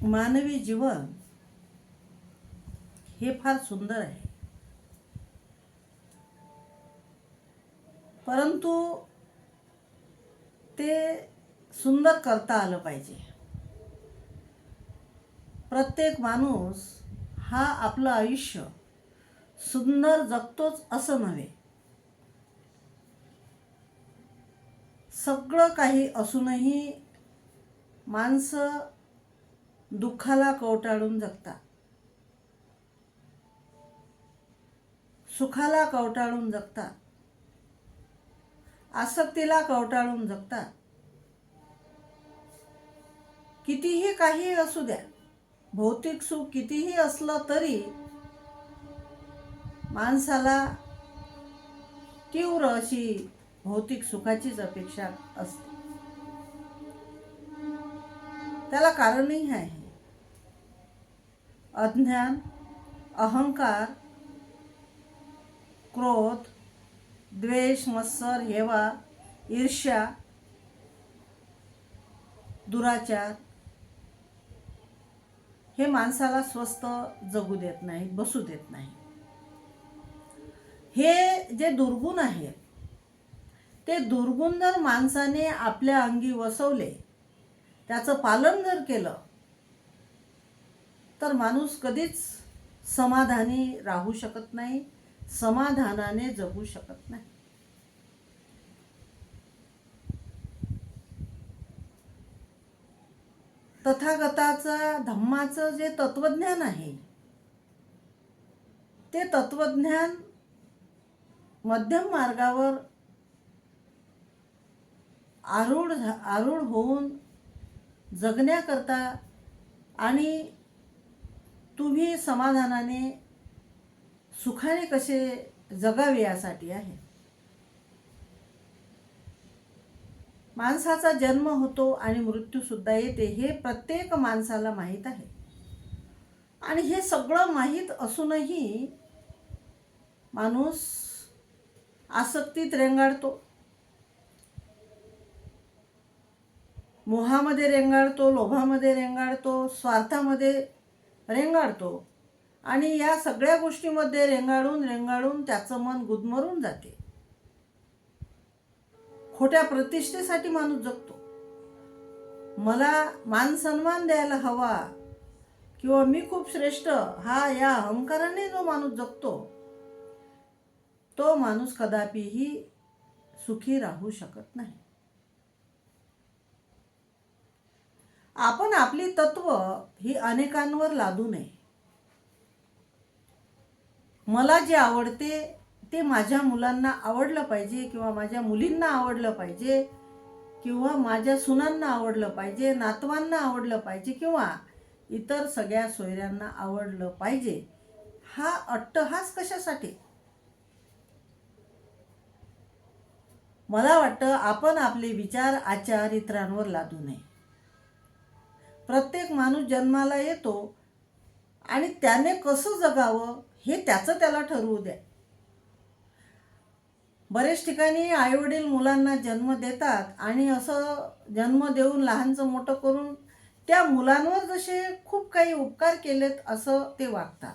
मानवी जीवन हे फार सुंदर आहे, परंतु ते सुंदर करता आलं पाहिजे. प्रत्येक माणूस हा आपलं आयुष्य सुंदर जगतोच असं नव्हे. सगळं काही असूनही माणसं दुःखाला कवटाळून जगतात, सुखाला कवटाळून जगतात, आसक्तीला कवटाळून जगतात. कितीही काही असू द्या, भौतिक सुख कितीही असलं तरी माणसाला तीव्र अशी भौतिक सुखाचीच अपेक्षा असते. त्याला कारणही आहे. अज्ञान, अहंकार, क्रोध, द्वेष, मत्सर, हेवा, ईर्ष्या, दुराचार हे माणसाला स्वस्थ जगू देत नाही, बसू देत नाही. हे जे दुर्गुण आहेत, ते दुर्गुण जर माणसाने आपल्या अंगी वसवले, त्याचं पालन जर केलं, तर माणूस कधीच समाधानी राहू शकत नाही, समाधानाने जगू शकत नाही. तथागताचा धम्माचं जे तत्वज्ञान आहे, ते तत्वज्ञान मध्यम मार्गावर आरूढ होऊन जगण्याकरता आणि तुम्ही समाधानाने सुखाने कसे जगावे यासाठी आहे. माणसाचा जन्म होतो आणि मृत्यू सुद्धा येते, हे प्रत्येक माणसाला माहीत आहे. आणि हे सगळं माहीत असूनही माणूस आसक्तीत रेंगाळतो, मोहामध्ये रेंगाळतो, लोभामध्ये रेंगाळतो, स्वार्थामध्ये रेंगाळतो आणि या सगळ्या गोष्टींमध्ये रेंगाळून त्याचं मन गुदमरून जाते. खोट्या प्रतिष्ठेसाठी माणूस जगतो. मला मान सन्मान द्यायला हवा किंवा मी खूप श्रेष्ठ, हा या अहंकाराने जो माणूस जगतो, तो माणूस कदापिही सुखी राहू शकत नाही. आपण आपली तत्व ही अनेकांवर लादू नये. मला जे आवडते ते माझ्या मुलांना आवडलं पाहिजे किंवा माझ्या मुलींना आवडलं पाहिजे किंवा माझ्या सुनांना आवडलं पाहिजे, नातवांना आवडलं पाहिजे किंवा इतर सगळ्या सोयऱ्यांना आवडलं पाहिजे. हा अट्टहास कशासाठी? मला वाटतं आपण आपले विचार, आचार इतरांवर लादू नये. प्रत्येक माणूस जन्माला येतो आणि त्याने कसं जगावं हे त्याचं त्याला ठरवू द्या. बरेच ठिकाणी आईवडील मुलांना जन्म देतात आणि असं जन्म देऊन लहानचं मोठं करून त्या मुलांवर जसे खूप काही उपकार केलेत असं ते वागतात.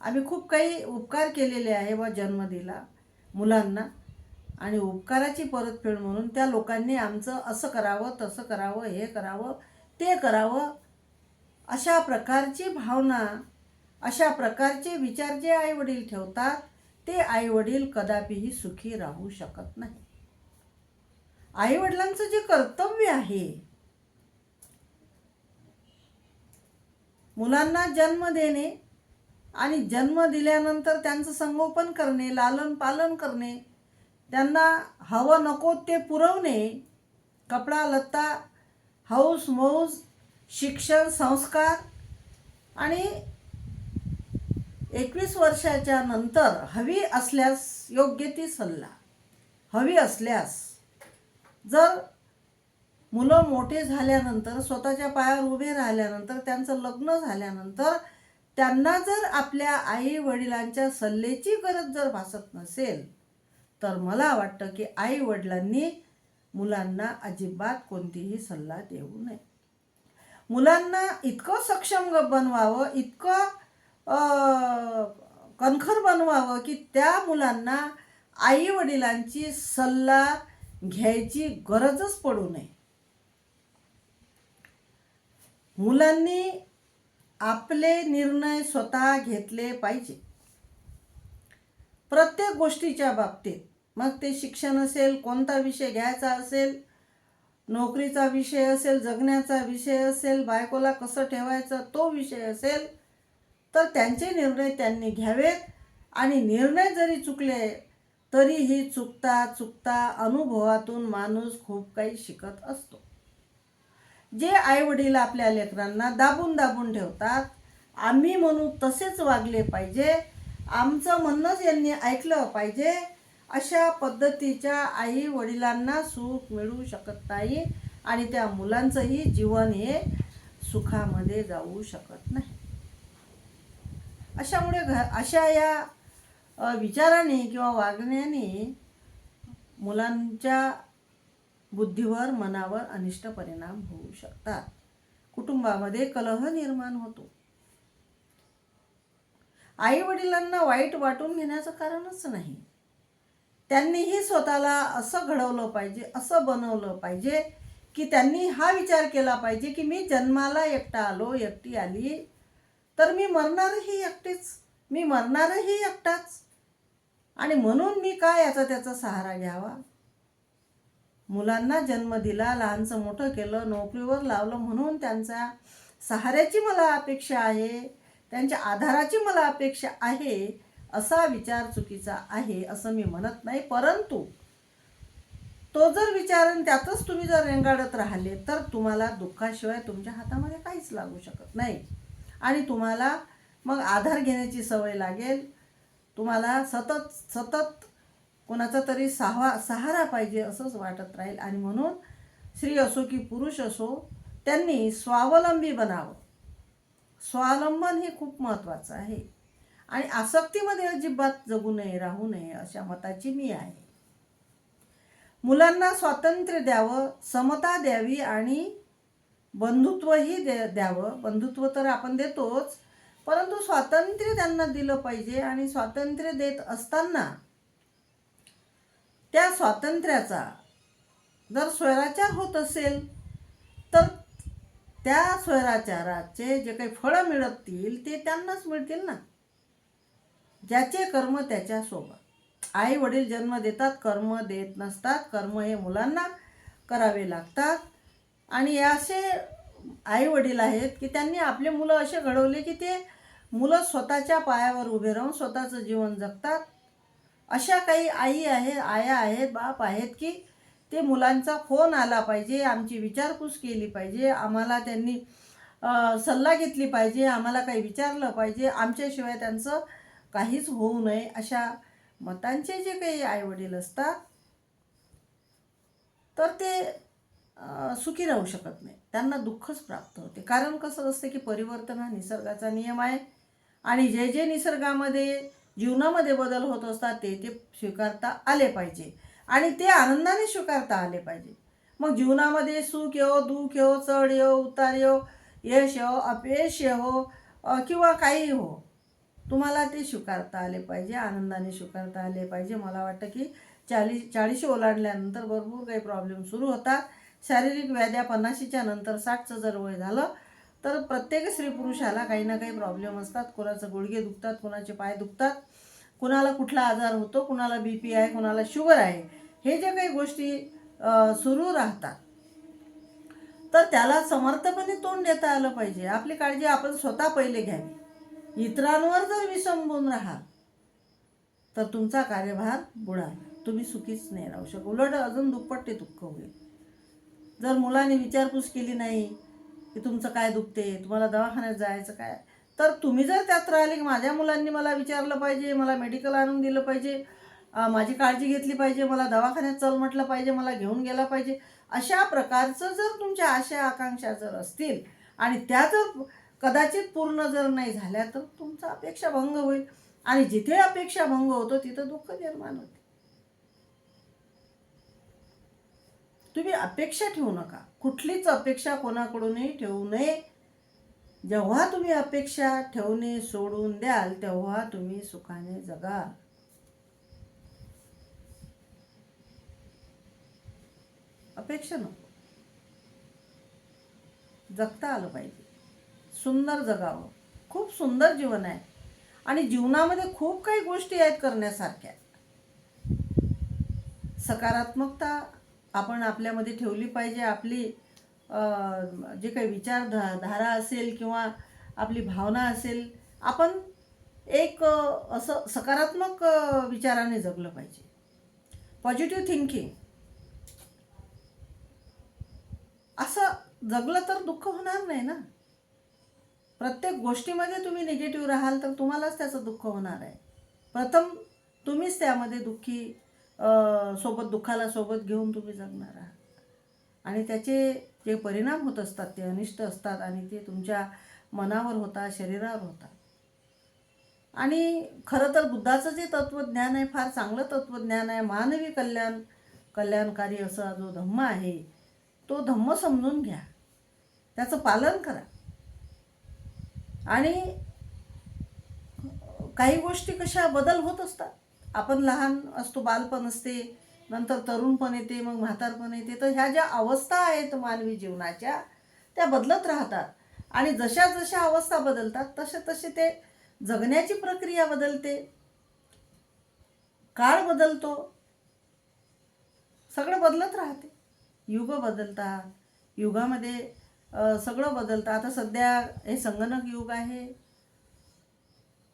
आम्ही खूप काही उपकार केलेले आहे व जन्म दिला मुलांना आणि उपकाराची परतफेड म्हणून त्या लोकांनी आमचं असं करावं, तसं करावं, हे करावं, ते करावं, अशा प्रकारची भावना, अशा प्रकारचे विचार जे आईवडील ठेवतात, ते आईवडील कदापिही सुखी राहू शकत नाही. आईवडिलांचं जे कर्तव्य आहे, मुलांना जन्म देणे आणि जन्म दिल्यानंतर त्यांचं संगोपन करणे, लालन पालन करणे, त्यांना हवं नको ते पुरवणे, कपडा लत्ता, हौस मौज, शिक्षण, संस्कार आणि 21 वर्षाच्या नंतर हवी असल्यास योग्य ती सल्ला, हवी असल्यास जर मुलं मोठे झाल्यानंतर, स्वतःच्या पायावर उभे राहिल्यानंतर, त्यांचं लग्न झाल्यानंतर त्यांना जर आपल्या आई वडिलांच्या सल्ल्याची गरज जर भासत नसेल, तर मला वाटतं की आई वडिलांनी मुलांना अजिबात कोणतीही सल्ला देऊ नये. मुलांना इतकं सक्षम बनवावं, इतकं कणखर बनवावं की त्या मुलांना आई वडिलांची सल्ला घ्यायची गरजच पडू नये. मुलांनी आपले निर्णय स्वतः घेतले पाहिजे प्रत्येक गोष्टीच्या बाबतीत. मग ते शिक्षण असेल, कोणता विषय घ्यायचा असेल, नोकरीचा विषय असेल, जगण्याचा विषय असेल, बायकोला कसं ठेवायचं तो विषय असेल, तर त्यांचे निर्णय त्यांनी घ्यावेत. आणि निर्णय जरी चुकले तरीही चुकता चुकता अनुभवातून माणूस खूप काही शिकत असतो. जे आईवडील आपल्या लेकरांना दाबून दाबून ठेवतात, आम्ही म्हणू तसेच वागले पाहिजे, आमचं म्हणणंच यांनी ऐकलं पाहिजे, अशा पद्धतीच्या आई वडिलांना सुख मिळू शकत नाही आणि त्या मुलांचंही जीवन हे सुखामध्ये जाऊ शकत नाही. अशामुळे अशा या विचाराने किंवा वागण्याने मुलांच्या बुद्धीवर, मनावर अनिष्ट परिणाम होऊ शकतात. कुटुंबामध्ये कलह निर्माण होतो. आई वडिलांना वाईट वाटून घेण्याचं कारणच नाही. त्यांनीही स्वतःला असं घडवलं पाहिजे, असं बनवलं पाहिजे की त्यांनी हा विचार केला पाहिजे की मी जन्माला एकटा आलो, एकटी आली, तर मी मरणारही एकटीच, मी मरणारही एकटाच, आणि म्हणून मी काय याचा त्याचा सहारा घ्यावा. मुलांना जन्म दिला, लहानचं मोठं केलं, नोकरीवर लावलं म्हणून त्यांच्या सहाऱ्याची मला अपेक्षा आहे, त्यांच्या आधाराची मला अपेक्षा आहे, असा विचार चुकीचा आहे असं मी म्हणत नाही. परंतु तो जर विचार आणि त्यातच तुम्ही जर रेंगाळत राहिले तर तुम्हाला दुःखाशिवाय तुमच्या हातामध्ये काहीच लागू शकत नाही. आणि तुम्हाला मग आधार घेण्याची सवय लागेल. तुम्हाला सतत सतत कोणाचा तरी सहारा पाहिजे असंच वाटत राहील. आणि म्हणून स्त्री असो की पुरुष असो, त्यांनी स्वावलंबी बनावं. स्वावलंबन हे खूप महत्त्वाचं आहे. आणि आसक्तीमध्ये अजिबात जगू नये, राहू नये, अशा मताची मी आहे. मुलांना स्वातंत्र्य द्यावं, समता द्यावी आणि बंधुत्वही द्यावं. बंधुत्व तर आपण देतोच, परंतु स्वातंत्र्य त्यांना दिलं पाहिजे. आणि स्वातंत्र्य देत असताना त्या स्वातंत्र्याचा जर स्वैराचार होत असेल तर त्या स्वैराचाराचे जे काही फळं मिळतील ते त्यांनाच मिळतील ना. ज्याचे कर्म त्याच्यासोबत. आई वडील जन्म देतात, कर्म देत नसतात. कर्म हे मुलांना करावे लागतात. आणि असे आई वडील आहेत की त्यांनी आपले मुलं असे घडवले की ते मुलं स्वतःच्या पायावर उभे राहून स्वतःचं जीवन जगतात. अशा काही आई आहेत, आया आहेत, बाप आहेत की ते मुलांचा फोन आला पाहिजे, आमची विचारपूस केली पाहिजे, आम्हाला त्यांनी सल्ला घेतली पाहिजे, आम्हाला काही विचारलं पाहिजे, आमच्याशिवाय त्यांचं काहीच होऊ नये, अशा मतांचे जे काही आईवडील असतात तर ते सुखी राहू शकत नाही. त्यांना दुःखच प्राप्त होते. कारण कसं असते की परिवर्तन हा निसर्गाचा नियम आहे. आणि जे जे निसर्गामध्ये जीवनामध्ये बदल होत असतात ते ते स्वीकारता आले पाहिजे आणि ते आनंदाने स्वीकारता आले पाहिजे. मग जीवनामध्ये सुख येवो, दुःख येवो, चढ येवो, उतार येवो, यश येवो, अपयश येवो किंवा काही हो, तुम्हाला ते स्वीकारता आले पाहिजे, आनंदाने स्वीकारता आले पाहिजे. मला वाटतं की 40 ओलांडल्यानंतर भरपूर काही प्रॉब्लेम सुरू होतात. शारीरिक व्याध्या 50च्या नंतर 60चं जर वय झालं तर प्रत्येक स्त्री पुरुषाला काही ना काही प्रॉब्लेम असतात. कोणाचे गुडघे दुखतात, कोणाचे पाय दुखतात, कुणाला कुठला आजार होतो, कुणाला BP आहे, कुणाला शुगर आहे, हे जे काही गोष्टी सुरू राहतात तर त्याला समर्थपणे तोंड देता आलं पाहिजे. आपली काळजी आपण स्वतः पहिले घ्यावी. इतरांवर जर विसंबून राहाल तर तुमचा कार्यभार बुडाल, तुम्ही सुखीच नाही राहू शकत. उलट अजून दुप्पट दुःख होईल. जर मुलांनी विचारपूस केली नाही की तुमचं काय दुखते, तुम्हाला दवाखान्यात जायचं काय, तर तुम्ही जर त्यात राहिले की माझ्या मुलांनी मला विचारलं पाहिजे, मला मेडिकल आणून दिलं पाहिजे, माझी काळजी घेतली पाहिजे, मला दवाखान्यात चल म्हटलं पाहिजे, मला घेऊन गेला पाहिजे, अशा प्रकारचं जर तुमच्या आशा आकांक्षा जर असतील आणि त्या जर कदाचित पूर्ण जर नाही झाल्या तर तुमचा अपेक्षा भंग होईल. आणि जिथे अपेक्षा भंग होतो तिथं दुःख निर्माण होते. तुम्ही अपेक्षा ठेवू नका, कुठलीच अपेक्षा कोणाकडूनही ठेवू नये. जेव्हा तुम्ही अपेक्षा ठेवणे सोडून द्याल तेव्हा तुम्ही सुखाने जगाल. अपेक्षा नको, जगता आलं पाहिजे, सुंदर जगावं. खूप सुंदर जीवन आहे आणि जीवनामध्ये खूप काही गोष्टी आहेत करण्यासारख्या. सकारात्मकता आपण आपल्यामध्ये ठेवली पाहिजे. आपली जे काही विचारधारा असेल किंवा आपली भावना असेल, आपण एक असं सकारात्मक विचाराने जगलं पाहिजे. Positive thinking. असं जगलं तर दुःख होणार नाही ना. प्रत्येक गोष्टीमध्ये तुम्ही निगेटिव्ह राहाल तर तुम्हालाच त्याचं दुःख होणार आहे. प्रथम तुम्हीच त्यामध्ये दुःखी सोबत दुःखाला सोबत घेऊन तुम्ही जगणार आहात आणि त्याचे जे परिणाम होत असतात ते अनिष्ट असतात आणि ते तुमच्या मनावर होतात, शरीरावर होतात. आणि खरं तर बुद्धाचं जे तत्त्वज्ञान आहे फार चांगलं तत्त्वज्ञान आहे. मानवी कल्याणकारी असा जो धम्म आहे तो धम्म समजून घ्या, त्याचं पालन करा. आणि काही गोष्टी कशा बदल होत असतात. आपण लहान असतो, बालपण असते, नंतर तरुणपण येते, मग म्हातारपण येते. तर ह्या ज्या अवस्था आहेत मानवी जीवनाच्या त्या बदलत राहतात आणि जशा जशा अवस्था बदलतात तसे तसे ते जगण्याची प्रक्रिया बदलते, काळ बदलतो, सगळं बदलत राहते. युग बदलतात, युगामध्ये सगळं बदलतं. आता सध्या हे संगणक युग आहे,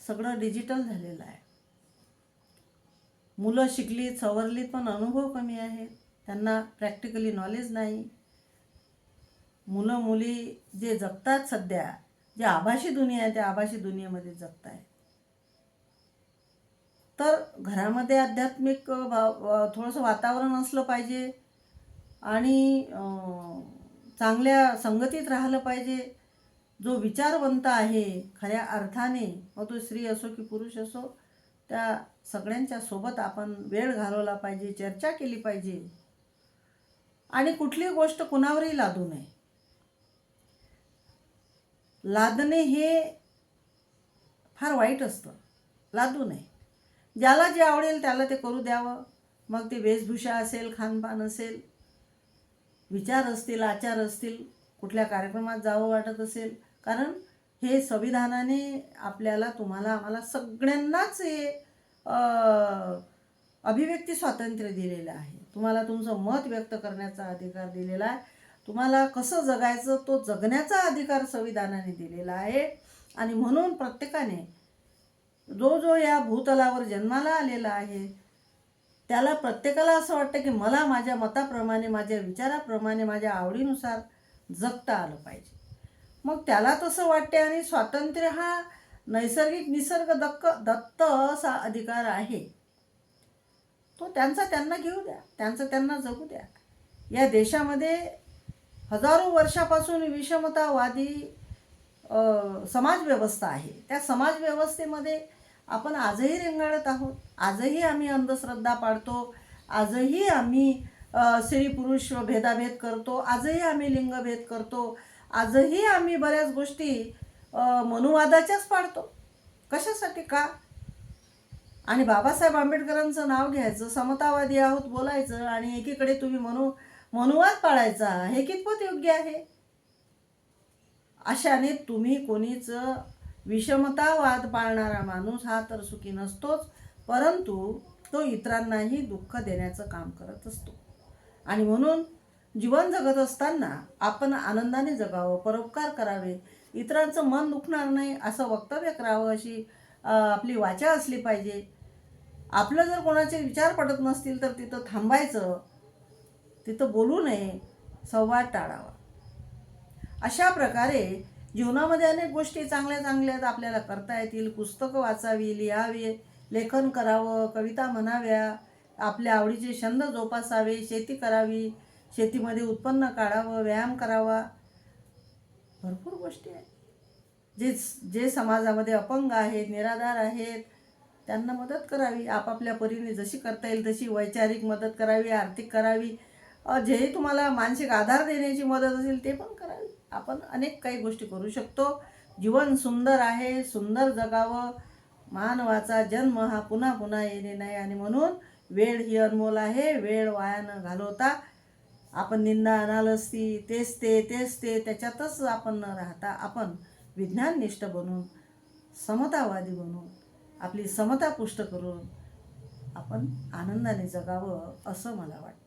सगळं डिजिटल झालेलं आहे. मुलं शिकलीत सवरलीत पण अनुभव कमी आहे, त्यांना प्रॅक्टिकली नॉलेज नाही. मुलं मुली जे जगतात सध्या, जे आभासी दुनिया आहे त्या आभासी दुनियेमध्ये जगत आहे. तर घरामध्ये आध्यात्मिक थोडंसं वातावरण असलं पाहिजे आणि चांगल्या संगतीत राहिलं पाहिजे. जो विचारवंत आहे खऱ्या अर्थाने, मग तो स्त्री असो की पुरुष असो, त्या सगळ्यांच्या सोबत आपण वेळ घालवला पाहिजे, चर्चा केली पाहिजे आणि कुठली गोष्ट कुणावरही लादू नये. लादणे हे फार वाईट असतं, लादू नये. ज्याला जे आवडेल त्याला ते करू द्यावं. मग ते वेशभूषा असेल, खानपान असेल, विचार असतील, आचार असतील, कुठल्या कार्यक्रमात जावं वाटत असेल. कारण हे संविधानाने आपल्याला, तुम्हाला, आम्हाला सगळ्यांनाच हे अभिव्यक्ती स्वातंत्र्य दिलेलं आहे. तुम्हाला तुमचं मत व्यक्त करण्याचा अधिकार दिलेला आहे. तुम्हाला कसं जगायचं तो जगण्याचा अधिकार संविधानाने दिलेला आहे. आणि म्हणून प्रत्येकाने जो जो या भूतलावर जन्माला आलेला आहे त्याला, प्रत्येकाला असं वाटतं की मला माझ्या मताप्रमाणे, माझ्या विचाराप्रमाणे, माझ्या आवडीनुसार जगता आलं पाहिजे. मग त्याला तसं वाटते आणि स्वातंत्र्य हा नैसर्गिक निसर्ग दत्त असा अधिकार आहे. तो त्यांचा त्यांना घेऊ द्या, त्यांचं त्यांना जगू द्या. या देशामध्ये हजारो वर्षापासून विषमतावादी समाजव्यवस्था आहे. त्या समाजव्यवस्थेमध्ये आपण आजही रेंगाळत आहोत. आजही आम्ही अंधश्रद्धा पाळतो, आजही आम्ही स्त्री पुरुष भेदाभेद करतो, आजही आम्ही लिंगभेद करतो, आजही आम्ही बऱ्याच गोष्टी मनुवादाच्याच पाळतो. कशासाठी? का? आणि बाबासाहेब आंबेडकरांचं नाव घ्यायचं, समतावादी आहोत बोलायचं आणि एकीकडे तुम्ही मनुवाद पाळायचा, हे कितपत योग्य आहे? अशाने तुम्ही कोणीच विषमतावाद पाळणारा माणूस हा तर सुखी नसतोच, परंतु तो इतरांनाही दुःख देण्याचं काम करत असतो. आणि म्हणून जीवन जगत असताना आपण आनंदाने जगावं, परोपकार करावे, इतरांचं मन दुखणार नाही असं वक्तव्य करावं, अशी आपली वाचा असली पाहिजे. आपलं जर कोणाचे विचार पटत नसतील तर तिथं थांबायचं, तिथं बोलू नये, संवाद टाळावा. अशा प्रकारे जीवनामध्ये अनेक गोष्टी चांगल्या चांगल्या आपल्याला करता येतील. पुस्तकं वाचावी, लिहावी, लेखन करावं, कविता म्हणाव्या, आपल्या आवडीचे छंद जोपासावे, शेती करावी, शेतीमध्ये उत्पन्न काढावं, व्यायाम करावा. भरपूर गोष्टी आहेत. जे समाजामध्ये अपंग आहेत, निराधार आहेत, त्यांना मदत करावी. आपापल्या परीने जशी करता येईल तशी वैचारिक मदत करावी, आर्थिक करावी, जे तुम्हाला मानसिक आधार देण्याची मदत असेल ते पण कराल. आपण अनेक काही गोष्टी करू शकतो. जीवन सुंदर आहे, सुंदर जगावं. मानवाचा जन्म हा पुन्हा पुन्हा येणे नाही आणि म्हणून वेळ ही अनमोल आहे. वेळ वाया न घालवता आपण निंदा अनालस्ती तेच ते त्याच्यातच आपण न राहता आपण विज्ञाननिष्ठ बनून, समतावादी बनून, आपली समता पुष्ट करून आपण आनंदाने जगावं असं मला वाटतं.